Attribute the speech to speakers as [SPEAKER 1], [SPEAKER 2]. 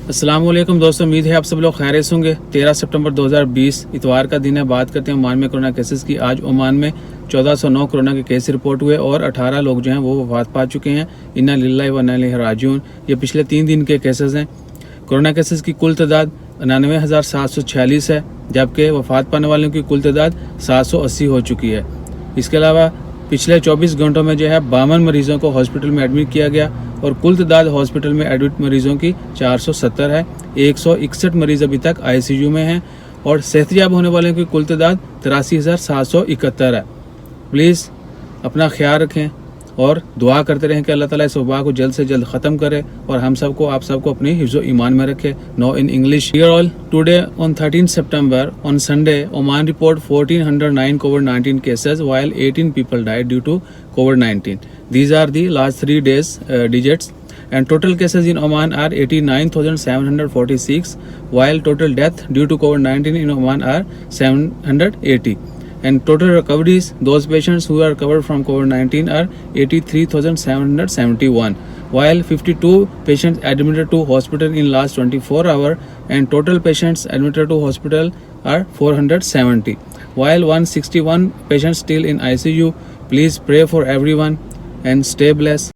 [SPEAKER 1] अस्सलाम वालेकुम दोस्तों, उम्मीद है आप सब लोग खैरियत से होंगे। 13 सितंबर 2020 इतवार का दिन है। बात करते हैं ओमान में कोरोना केसेस की। आज ओमान में 1409 कोरोना के केस रिपोर्ट हुए और 18 लोग जो हैं वो वफात पा चुके हैं। इन्ना लिल्लाहि व इन्ना इलैहि राजिऊन। ये पिछले 3 दिन के केसेस हैं। कोरोना केसेस की कुल तादाद 99,746 है, जबकि वफात पाने वालों की कुल तादाद 780 हो चुकी है। इसके अलावा पिछले 24 घंटों में जो है 52 मरीजों को हॉस्पिटल में एडमिट किया गया और कुल तादाद हॉस्पिटल में एडमिट मरीजों की 470 है। 161 मरीज अभी तक आईसीयू में हैं और सेहतयाब होने वालों की कुल तादाद 83,771 है। प्लीज़ अपना ख्याल रखें और दुआ करते रहें कि अल्लाह ताला इस वबा को जल्द से जल्द ख़त्म करे और हम सबको आप सबको अपनी हिफ्ज़ ईमान में रखे। No in English. Dear all, today on 13 September on Sunday, Oman report 1409 COVID-19 cases while 18 people died due to COVID-19. These are the last 3 days digits. And total cases in Oman are 89,746 while total death due to COVID-19 in Oman are 780. And total recoveries, those patients who are covered from COVID-19 are 83,771 while 52 patients admitted to hospital in last 24 hours and total patients admitted to hospital are 470 while 161 patients still in ICU. Please pray for everyone and stay blessed.